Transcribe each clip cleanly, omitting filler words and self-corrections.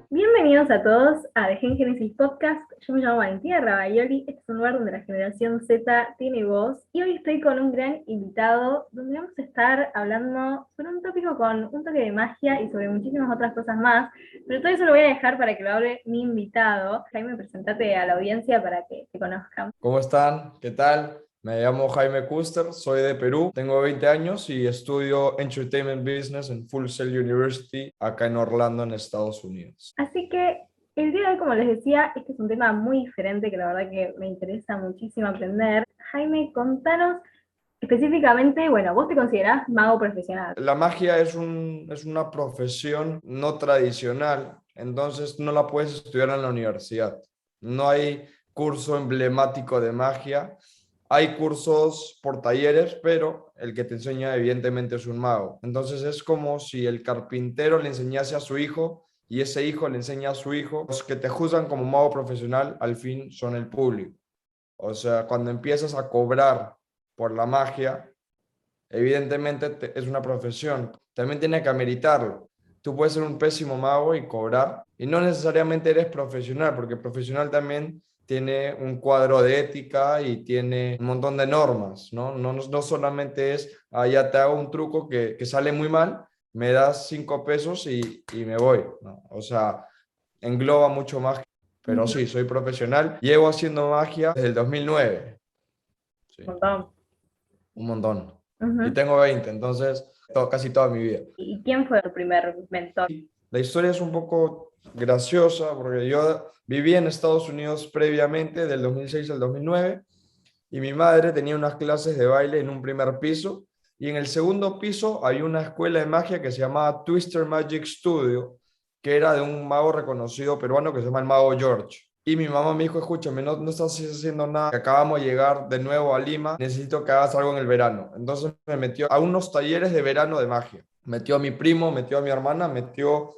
Bienvenidos a todos a The Gen Génesis Podcast. Yo me llamo Valentina Ravaioli. Este es un lugar donde la generación Z tiene voz. Y hoy estoy con un gran invitado donde vamos a estar hablando sobre un tópico con un toque de magia y sobre muchísimas otras cosas más. Pero todo eso lo voy a dejar para que lo hable mi invitado. Jaime, presentate a la audiencia para que te conozcan. ¿Cómo están? ¿Qué tal? Me llamo Jaime Custer, soy de Perú, tengo 20 años y estudio Entertainment Business en Full Sail University, acá en Orlando, en Estados Unidos. Así que el día de hoy, como les decía, este es un tema muy diferente que la verdad que me interesa muchísimo aprender. Jaime, contanos específicamente, bueno, vos te considerás mago profesional. La magia es una profesión no tradicional, entonces no la puedes estudiar en la universidad. No hay curso emblemático de magia. Hay cursos por talleres, pero el que te enseña evidentemente es un mago. Entonces es como si el carpintero le enseñase a su hijo y ese hijo le enseña a su hijo. Los que te juzgan como mago profesional al fin son el público. O sea, cuando empiezas a cobrar por la magia, evidentemente es una profesión. También tiene que ameritarlo. Tú puedes ser un pésimo mago y cobrar, y no necesariamente eres profesional, porque profesional también tiene un cuadro de ética y tiene un montón de normas, ¿no? No solamente es, ya te hago un truco que sale muy mal, me das 5 pesos y me voy, ¿no? O sea, engloba mucho más. Pero sí, soy profesional. Llevo haciendo magia desde el 2009. Sí, Un montón. un montón. Y Ujú. tengo 20, entonces casi toda mi vida. ¿Y quién fue tu primer mentor? La historia es un poco graciosa porque yo viví en Estados Unidos previamente, del 2006 al 2009, y mi madre tenía unas clases de baile en un primer piso, y en el segundo piso hay una escuela de magia que se llamaba Twister Magic Studio, que era de un mago reconocido peruano que se llama el Mago George. Y mi mamá me dijo, escúchame, no estás haciendo nada, acabamos de llegar de nuevo a Lima, necesito que hagas algo en el verano. Entonces me metió a unos talleres de verano de magia. Metió a mi primo, metió a mi hermana, metió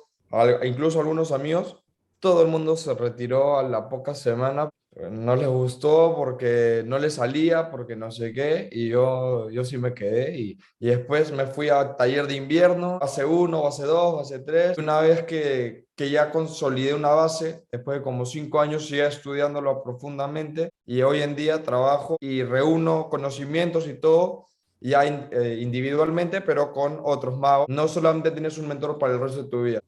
incluso a algunos amigos. Todo el mundo se retiró a la poca semana. No les gustó porque no les salía, porque no sé qué, y yo sí me quedé. Y después me fui a taller de invierno, base uno, base 2, base 3. Una vez que ya consolidé una base, después de como 5 años ya estudiándolo profundamente, y hoy en día trabajo y reúno conocimientos y todo, ya individualmente, pero con otros magos. No solamente tienes un mentor para el resto de tu vida.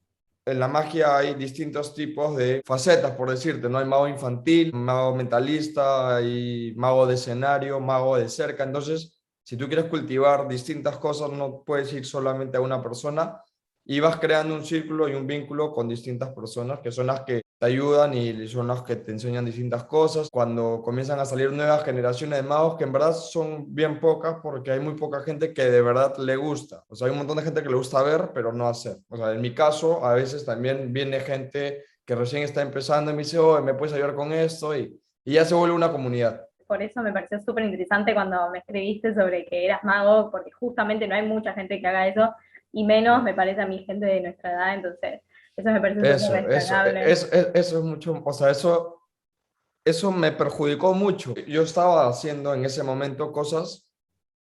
En la magia hay distintos tipos de facetas, por decirte, ¿no? Hay mago infantil, mago mentalista, hay mago de escenario, mago de cerca. Entonces, si tú quieres cultivar distintas cosas, no puedes ir solamente a una persona y vas creando un círculo y un vínculo con distintas personas que son las que te ayudan y son las que te enseñan distintas cosas. Cuando comienzan a salir nuevas generaciones de magos, que en verdad son bien pocas porque hay muy poca gente que de verdad le gusta. O sea, hay un montón de gente que le gusta ver, pero no hacer. O sea, en mi caso, a veces también viene gente que recién está empezando y me dice, oh, ¿me puedes ayudar con esto? Y ya se vuelve una comunidad. Por eso me pareció súper interesante cuando me escribiste sobre que eras mago, porque justamente no hay mucha gente que haga eso, y menos me parece a mí gente de nuestra edad, entonces eso me parece súper destacable. Eso es mucho, o sea, eso me perjudicó mucho. Yo estaba haciendo en ese momento cosas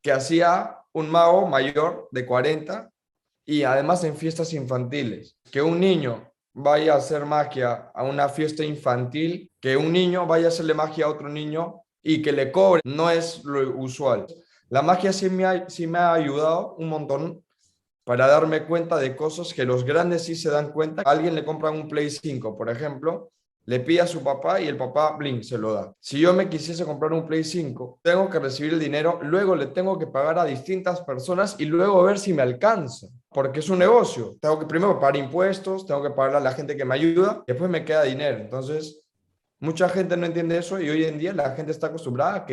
que hacía un mago mayor de 40 y además en fiestas infantiles. Que un niño vaya a hacer magia a una fiesta infantil, que un niño vaya a hacerle magia a otro niño y que le cobre, no es lo usual. La magia sí me ha ayudado un montón para darme cuenta de cosas que los grandes sí se dan cuenta. A alguien le compran un Play 5, por ejemplo, le pide a su papá y el papá, blink, se lo da. Si yo me quisiese comprar un Play 5, tengo que recibir el dinero, luego le tengo que pagar a distintas personas y luego ver si me alcanza, porque es un negocio. Tengo que primero pagar impuestos, tengo que pagar a la gente que me ayuda, y después me queda dinero. Entonces, mucha gente no entiende eso y hoy en día la gente está acostumbrada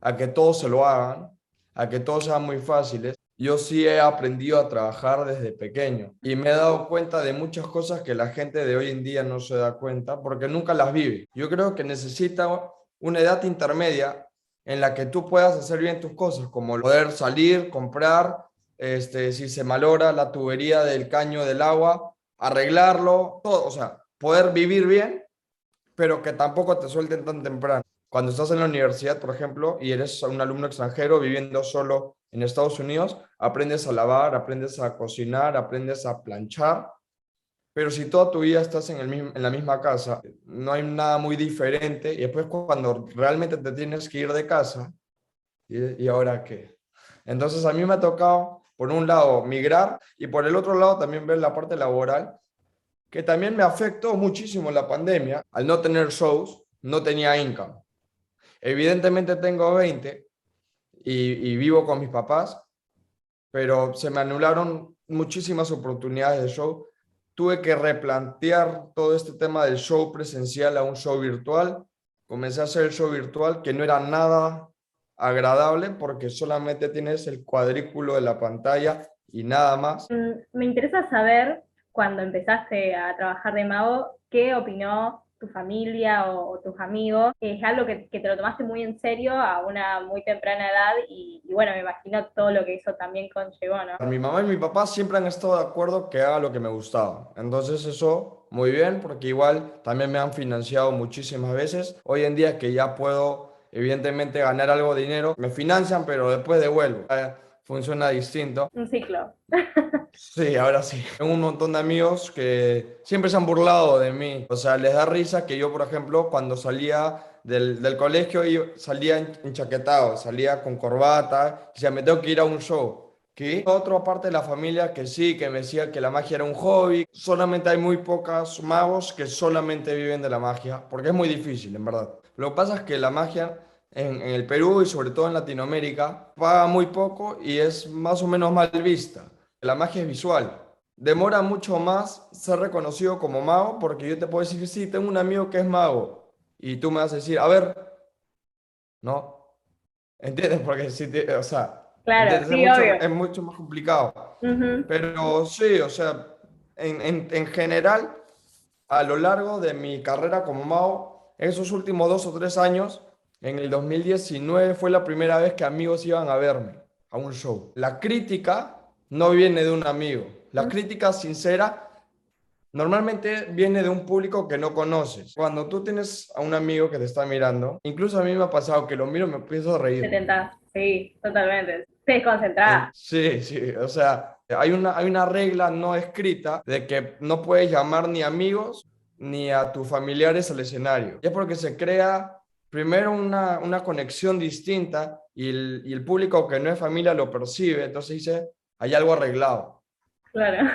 a que todos se lo hagan, a que todo sea muy fácil. Yo sí he aprendido a trabajar desde pequeño y me he dado cuenta de muchas cosas que la gente de hoy en día no se da cuenta porque nunca las vive. Yo creo que necesita una edad intermedia en la que tú puedas hacer bien tus cosas, como poder salir, comprar, si se malora la tubería del caño del agua, arreglarlo, todo, o sea, poder vivir bien, pero que tampoco te suelten tan temprano. cuando estás en la universidad, por ejemplo, y eres un alumno extranjero viviendo solo en Estados Unidos, aprendes a lavar, aprendes a cocinar, aprendes a planchar, pero si toda tu vida estás en la misma casa, no hay nada muy diferente, y después cuando realmente te tienes que ir de casa, y ahora qué? Entonces a mí me ha tocado, por un lado, migrar, y por el otro lado también ver la parte laboral, que también me afectó muchísimo la pandemia. Al no tener shows, no tenía income. Evidentemente tengo 20 y vivo con mis papás, pero se me anularon muchísimas oportunidades de show. Tuve que replantear todo este tema del show presencial a un show virtual. Comencé a hacer el show virtual que no era nada agradable porque solamente tienes el cuadrículo de la pantalla y nada más. Me interesa saber, cuando empezaste a trabajar de mago, qué opinó tu familia o tus amigos. Es algo que te lo tomaste muy en serio a una muy temprana edad y bueno, me imagino todo lo que eso también conllevó, ¿no? Mi mamá y mi papá siempre han estado de acuerdo que haga lo que me gustaba. Entonces eso, muy bien, porque igual también me han financiado muchísimas veces. Hoy en día que ya puedo, evidentemente, ganar algo de dinero, me financian, pero después devuelvo. Funciona distinto. Un ciclo. Sí, ahora sí. Tengo un montón de amigos que siempre se han burlado de mí. O sea, les da risa que yo, por ejemplo, cuando salía del colegio, salía enchaquetado, salía con corbata, decía, me tengo que ir a un show. ¿Qué? Otra parte de la familia que sí, que me decía que la magia era un hobby. Solamente hay muy pocos magos que solamente viven de la magia, porque es muy difícil, en verdad. Lo que pasa es que la magia en el Perú y sobre todo en Latinoamérica paga muy poco y es más o menos mal vista. La magia es visual. Demora mucho más ser reconocido como mago porque yo te puedo decir, sí, tengo un amigo que es mago y tú me vas a decir, a ver, ¿no? ¿Entiendes? Porque si te, o sea, Claro, ¿entiendes? sí, obvio. Es mucho más complicado. Ujú. Pero sí, o sea, en general, a lo largo de mi carrera como mago, esos últimos 2 o 3 años, en el 2019 fue la primera vez que amigos iban a verme a un show. La crítica no viene de un amigo. La crítica sincera normalmente viene de un público que no conoces. Cuando tú tienes a un amigo que te está mirando, incluso a mí me ha pasado que lo miro y me empiezo a Te reír. tentás, sí, totalmente. Te desconcentrás. Sí, sí, o sea, hay una regla no escrita de que no puedes llamar ni amigos ni a tus familiares al escenario. Y es porque se crea primero una conexión distinta y el público que no es familia lo percibe, entonces dice, hay algo arreglado. Claro.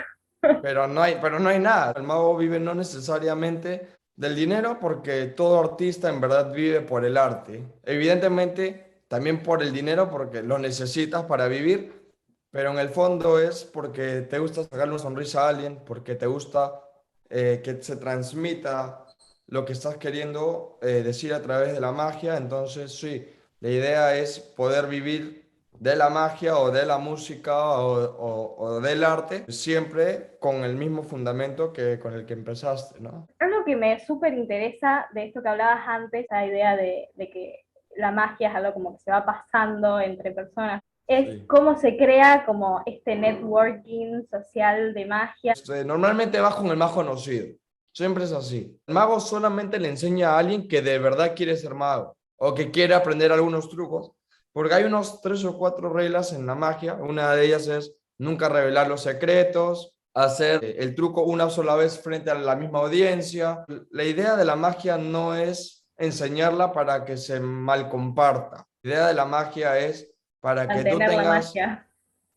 Pero no hay nada. El mago vive no necesariamente del dinero porque todo artista en verdad vive por el arte. Evidentemente también por el dinero porque lo necesitas para vivir, pero en el fondo es porque te gusta sacarle una sonrisa a alguien, porque te gusta que se transmita lo que estás queriendo decir a través de la magia. Entonces sí, la idea es poder vivir de la magia o de la música o del arte, siempre con el mismo fundamento que con el que empezaste, ¿no? Algo que me súper interesa de esto que hablabas antes, la idea de que la magia es algo como que se va pasando entre personas, es Sí. cómo se crea como este networking social de magia. Normalmente vas con el más conocido, siempre es así. El mago solamente le enseña a alguien que de verdad quiere ser mago o que quiere aprender algunos trucos, porque hay unos 3 o 4 reglas en la magia. Una de ellas es nunca revelar los secretos, hacer el truco una sola vez frente a la misma audiencia. La idea de la magia no es enseñarla para que se mal comparta. La idea de la magia es para que tú Mantener la tengas. magia.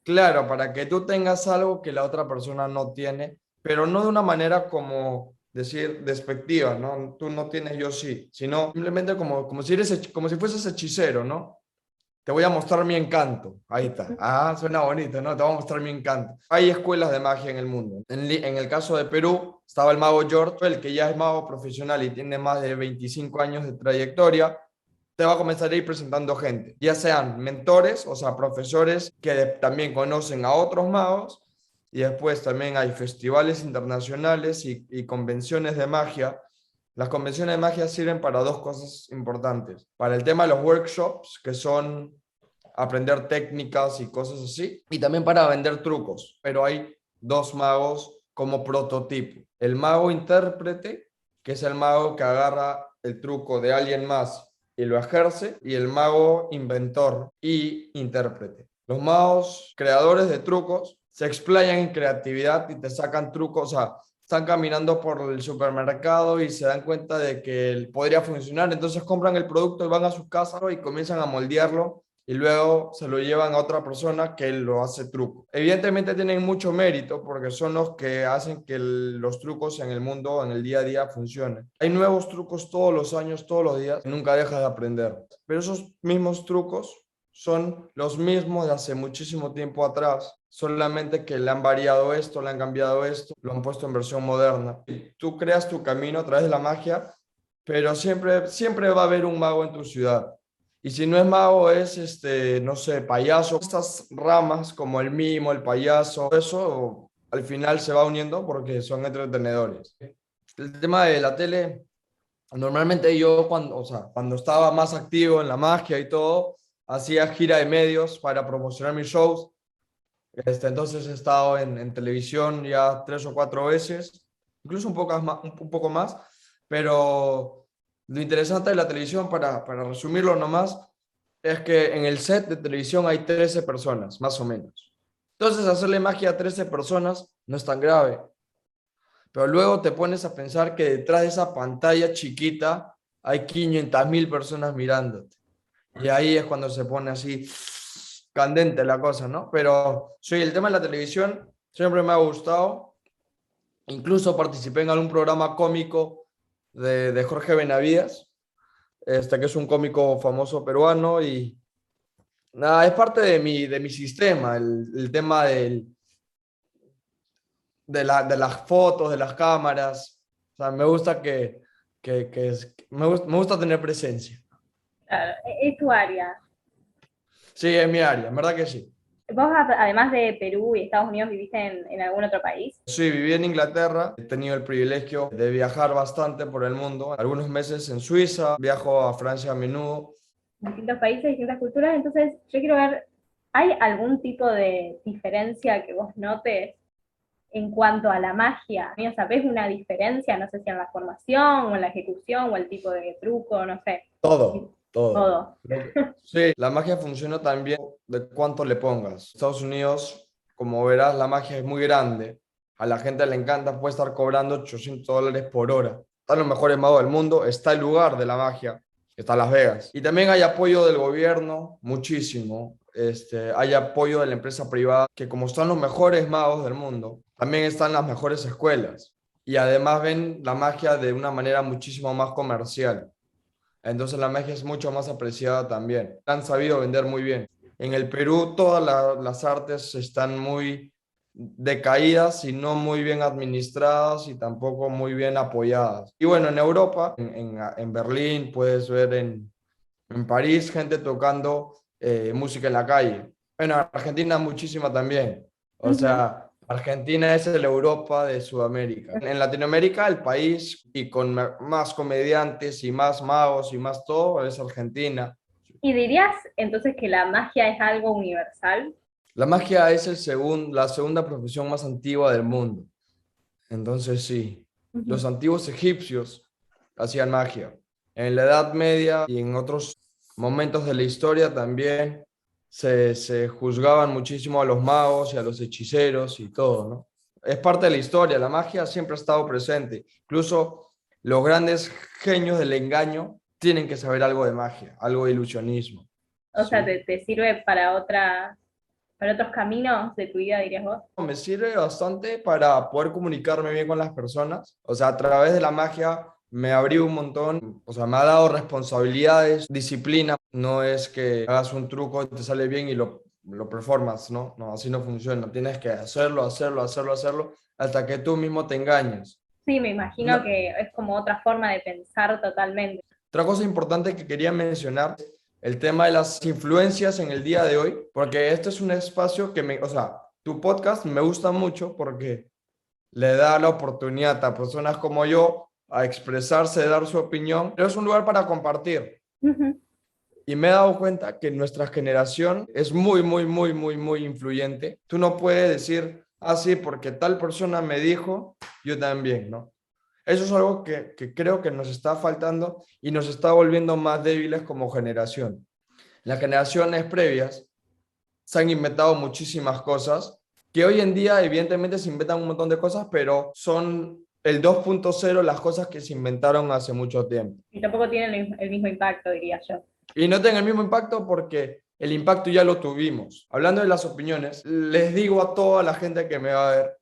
Claro, para que tú tengas algo que la otra persona no tiene, pero no de una manera como decir despectiva, ¿no? Tú no tienes, yo sí, sino simplemente como si como si fueses hechicero, ¿no? Te voy a mostrar mi encanto. Ahí está. Ah, suena bonito, ¿no? Te voy a mostrar mi encanto. Hay escuelas de magia en el mundo. En el caso de Perú estaba el mago George, el que ya es mago profesional y tiene más de 25 años de trayectoria. Te va a comenzar a ir presentando gente, ya sean mentores, o sea, profesores que también conocen a otros magos, y después también hay festivales internacionales y convenciones de magia. Las convenciones de magia sirven para dos cosas importantes. Para el tema de los workshops, que son aprender técnicas y cosas así, y también para vender trucos. Pero hay dos magos como prototipo. El mago intérprete, que es el mago que agarra el truco de alguien más y lo ejerce, y el mago inventor y intérprete. Los magos creadores de trucos se explayan en creatividad y te sacan trucos, o sea, están caminando por el supermercado y se dan cuenta de que podría funcionar, entonces compran el producto y van a sus casas y comienzan a moldearlo y luego se lo llevan a otra persona que lo hace truco. Evidentemente tienen mucho mérito porque son los que hacen que los trucos en el mundo, en el día a día, funcionen. Hay nuevos trucos todos los años, todos los días, nunca dejas de aprender. Pero esos mismos trucos son los mismos de hace muchísimo tiempo atrás, solamente que le han variado esto, le han cambiado esto, lo han puesto en versión moderna. Y tú creas tu camino a través de la magia, pero siempre va a haber un mago en tu ciudad. Y si no es mago, es, no sé, payaso. Estas ramas como el mimo, el payaso, eso al final se va uniendo porque son entretenedores. El tema de la tele, normalmente yo cuando estaba más activo en la magia y todo, hacía gira de medios para promocionar mis shows. Entonces he estado en televisión ya 3 o 4 veces, incluso un poco más, pero lo interesante de la televisión, para resumirlo nomás, es que en el set de televisión hay 13 personas, más o menos. Entonces hacerle magia a 13 personas no es tan grave, pero luego te pones a pensar que detrás de esa pantalla chiquita hay 500.000 personas mirándote. Y ahí es cuando se pone así candente la cosa, ¿no? Pero sí, el tema de la televisión siempre me ha gustado. Incluso participé en algún programa cómico de Jorge Benavides, que es un cómico famoso peruano y nada, es parte de mi sistema, el tema de las fotos, de las cámaras. O sea, me gusta me gusta tener presencia. Claro, es tu área. Sí, es mi área, en verdad que sí. ¿Vos, además de Perú y Estados Unidos, viviste en algún otro país? Sí, viví en Inglaterra, he tenido el privilegio de viajar bastante por el mundo, algunos meses en Suiza, viajo a Francia a menudo. Distintos países, distintas culturas, entonces yo quiero ver, ¿hay algún tipo de diferencia que vos notes en cuanto a la magia? O sea, ¿ves una diferencia, no sé si en la formación o en la ejecución o el tipo de truco, no sé? Todo. Todo. Sí, la magia funciona también de cuánto le pongas. Estados Unidos, como verás, la magia es muy grande. A la gente le encanta, puede estar cobrando $800 por hora. Están los mejores magos del mundo, está el lugar de la magia, que está Las Vegas. Y también hay apoyo del gobierno, muchísimo. Hay apoyo de la empresa privada, que como están los mejores magos del mundo, también están las mejores escuelas. Y además ven la magia de una manera muchísimo más comercial. Entonces la magia es mucho más apreciada también. Han sabido vender muy bien. En el Perú todas las artes están muy decaídas y no muy bien administradas y tampoco muy bien apoyadas. Y bueno, en Europa, en Berlín, puedes ver en París gente tocando música en la calle. Bueno, en Argentina muchísima también. O Ujú. sea, Argentina es el Europa de Sudamérica. En Latinoamérica, el país y con más comediantes y más magos y más todo es Argentina. ¿Y dirías entonces que la magia es algo universal? La magia es la segunda profesión más antigua del mundo. Entonces sí, los Ujú. antiguos egipcios hacían magia. En la Edad Media y en otros momentos de la historia también se juzgaban muchísimo a los magos y a los hechiceros y todo, ¿no? Es parte de la historia, la magia siempre ha estado presente. Incluso los grandes genios del engaño tienen que saber algo de magia, algo de ilusionismo. O sea, ¿Sí? ¿te sirve para otros caminos de tu vida, dirías vos? Me sirve bastante para poder comunicarme bien con las personas. O sea, a través de la magia me abrí un montón. O sea, me ha dado responsabilidades, disciplina. No es que hagas un truco y te sale bien y lo performas, ¿no? No, así no funciona. Tienes que hacerlo hasta que tú mismo te engañes. Sí, me imagino Una- que es como otra forma de pensar totalmente. Otra cosa importante que quería mencionar, el tema de las influencias en el día de hoy, porque este es un espacio o sea, tu podcast me gusta mucho porque le da la oportunidad a personas como yo a expresarse, dar su opinión, pero es un lugar para compartir. Ujú. Y me he dado cuenta que nuestra generación es muy influyente. Tú no puedes decir, ah, sí, porque tal persona me dijo, yo también, ¿no? Eso es algo que creo que nos está faltando y nos está volviendo más débiles como generación. Las generaciones previas se han inventado muchísimas cosas, que hoy en día evidentemente se inventan un montón de cosas, pero son el 2.0 las cosas que se inventaron hace mucho tiempo. Y tampoco tienen el mismo impacto, diría yo. Y no tengan el mismo impacto porque el impacto ya lo tuvimos. Hablando de las opiniones, les digo a toda la gente que me va a ver,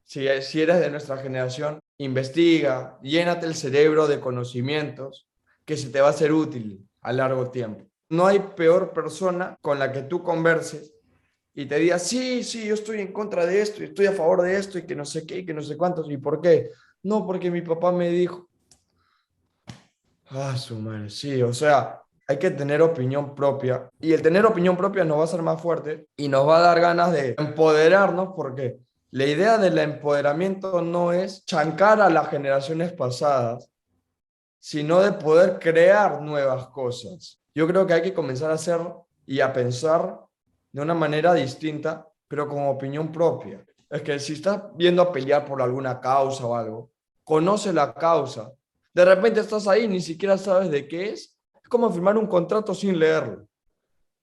si eres de nuestra generación, investiga, llénate el cerebro de conocimientos que se te va a ser útil a largo tiempo. No hay peor persona con la que tú converses y te diga, sí, sí, yo estoy en contra de esto, y estoy a favor de esto, y que no sé qué, y que no sé cuántos, ¿y por qué? No, porque mi papá me dijo. Ah, su madre, sí, o sea, hay que tener opinión propia, y el tener opinión propia nos va a hacer más fuerte y nos va a dar ganas de empoderarnos, porque la idea del empoderamiento no es chancar a las generaciones pasadas, sino de poder crear nuevas cosas. Yo creo que hay que comenzar a hacer y a pensar de una manera distinta, pero con opinión propia. Es que si estás viendo a pelear por alguna causa o algo, conoce la causa. De repente estás ahí, ni siquiera sabes de qué es. Es como firmar un contrato sin leerlo.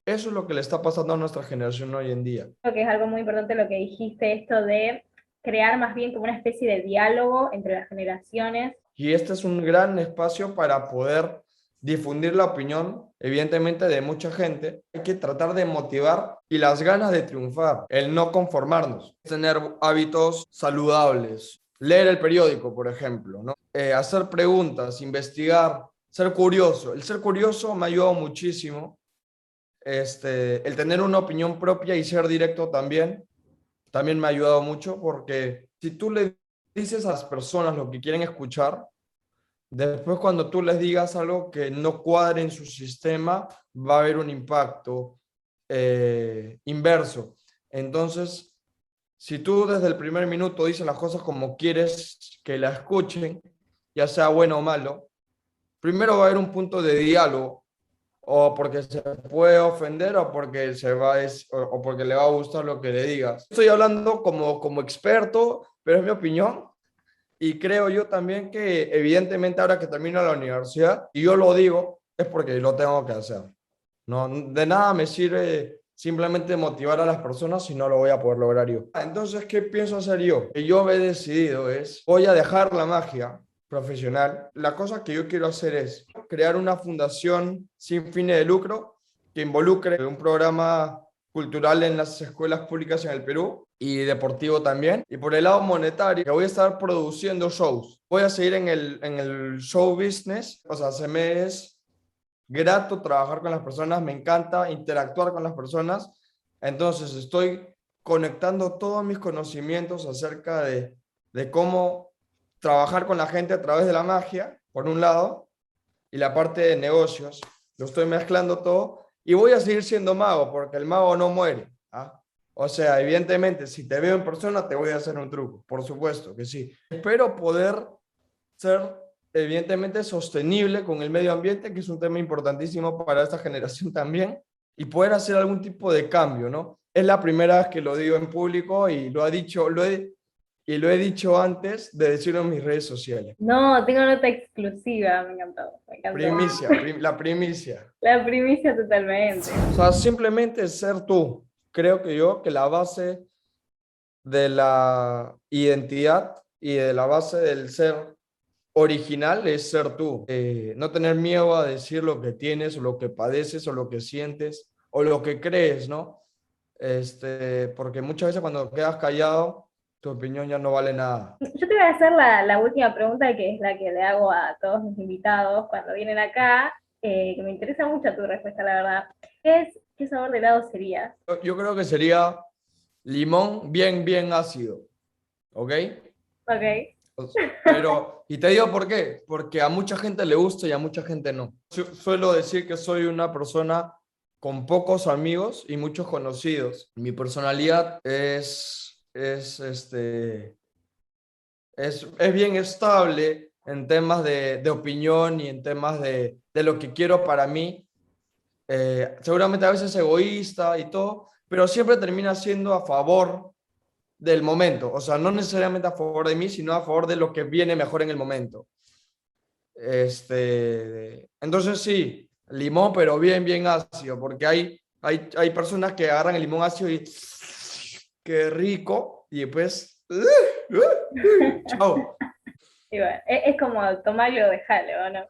Eso es lo que le está pasando a nuestra generación hoy en día. Creo que es algo muy importante lo que dijiste, esto de crear más bien como una especie de diálogo entre las generaciones. Y este es un gran espacio para poder difundir la opinión, evidentemente, de mucha gente. Hay que tratar de motivar y las ganas de triunfar, el no conformarnos, tener hábitos saludables, leer el periódico, por ejemplo, ¿no? Hacer preguntas, investigar, ser curioso. El ser curioso me ha ayudado muchísimo. El tener una opinión propia y ser directo también me ha ayudado mucho porque si tú le dices a las personas lo que quieren escuchar, después cuando tú les digas algo que no cuadre en su sistema, va a haber un impacto inverso. Entonces, si tú desde el primer minuto dices las cosas como quieres que la escuchen, ya sea bueno o malo, primero va a haber un punto de diálogo, o porque se puede ofender o porque, o porque le va a gustar lo que le digas. Estoy hablando como experto, pero es mi opinión. Y creo yo también que evidentemente ahora que termino la universidad, y yo lo digo, es porque lo tengo que hacer. No, de nada me sirve simplemente motivar a las personas si no lo voy a poder lograr yo. Entonces, ¿qué pienso hacer yo? Que yo he decidido voy a dejar la magia profesional. La cosa que yo quiero hacer es crear una fundación sin fines de lucro que involucre un programa cultural en las escuelas públicas en el Perú y deportivo también. Y por el lado monetario, que voy a estar produciendo shows. Voy a seguir en el show business, o sea, se me es grato trabajar con las personas, me encanta interactuar con las personas, entonces estoy conectando todos mis conocimientos acerca de cómo trabajar con la gente a través de la magia, por un lado, y la parte de negocios, lo estoy mezclando todo, y voy a seguir siendo mago, porque el mago no muere, ¿ah? O sea, evidentemente, si te veo en persona, te voy a hacer un truco, por supuesto que sí. Espero poder ser evidentemente sostenible con el medio ambiente, que es un tema importantísimo para esta generación también, y poder hacer algún tipo de cambio, ¿no? Es la primera vez que lo digo en público y lo he dicho antes de decirlo en mis redes sociales. No, tengo nota exclusiva, me encantó, me encantó. La primicia. La primicia totalmente. O sea, simplemente ser tú. Creo que yo que la base de la identidad y de la base del ser original es ser tú. No tener miedo a decir lo que tienes, o lo que padeces, o lo que sientes, o lo que crees, ¿no? Porque muchas veces cuando quedas callado, tu opinión ya no vale nada. Yo te voy a hacer la última pregunta, que es la que le hago a todos mis invitados cuando vienen acá, que me interesa mucho tu respuesta, la verdad. ¿Qué sabor de helado sería? Yo creo que sería limón bien ácido, ¿ok? Ok. Pero, y te digo por qué, porque a mucha gente le gusta y a mucha gente no. Suelo decir que soy una persona con pocos amigos y muchos conocidos. Mi personalidad es bien estable en temas de opinión y en temas de lo que quiero para mí. Seguramente a veces egoísta y todo, pero siempre termina siendo a favor del momento, o sea, no necesariamente a favor de mí, sino a favor de lo que viene mejor en el momento. Entonces sí, limón, pero bien, bien ácido, porque hay personas que agarran el limón ácido y qué rico, y después, chao. Y bueno, es como tomarlo o dejarlo, ¿o no?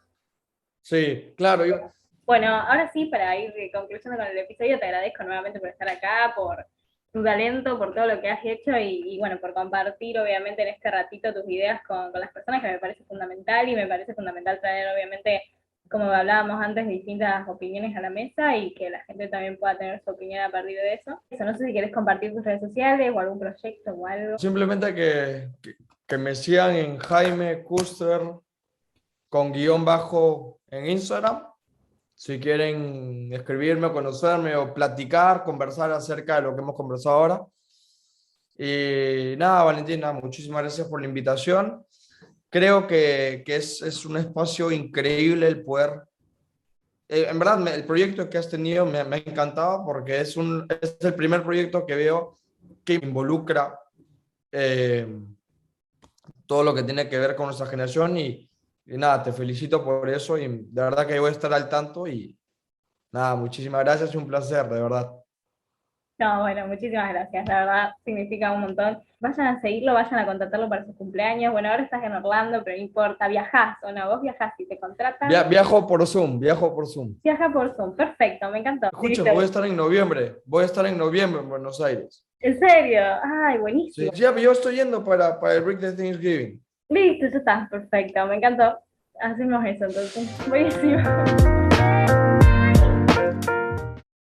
Sí, claro, yo Bueno, ahora sí, para ir concluyendo con el episodio, te agradezco nuevamente por estar acá, por tu talento, por todo lo que has hecho y bueno, por compartir obviamente en este ratito tus ideas con las personas, que me parece fundamental y me parece fundamental traer obviamente, como hablábamos antes, distintas opiniones a la mesa y que la gente también pueda tener su opinión a partir de eso. Eso, no sé si quieres compartir tus redes sociales o algún proyecto o algo. simplemente que me sigan en Jaime Custer con guión bajo en Instagram. Si quieren escribirme, conocerme o platicar, conversar acerca de lo que hemos conversado ahora. Y nada, Valentina, muchísimas gracias por la invitación. Creo que es un espacio increíble el poder. En verdad, el proyecto que has tenido me ha encantado porque es el primer proyecto que veo que involucra eh, todo lo que tiene que ver con nuestra generación y nada, te felicito por eso y de verdad que voy a estar al tanto y nada, muchísimas gracias y un placer, de verdad. No, bueno, muchísimas gracias, la verdad significa un montón. Vayan a seguirlo, vayan a contratarlo para sus cumpleaños. Bueno, ahora estás en Orlando, pero no importa, viajás o no, vos viajás si te contratan. Viajo por Zoom, viajo por Zoom. Viaja por Zoom, perfecto, me encantó. Escucha, Listo. voy a estar en noviembre, voy a estar en noviembre en Buenos Aires. ¿En serio? Ay, Sí, buenísimo. ya, yo estoy yendo para el break de Thanksgiving. Listo, ya está, perfecto, me encantó. Hacemos eso entonces. Buenísimo.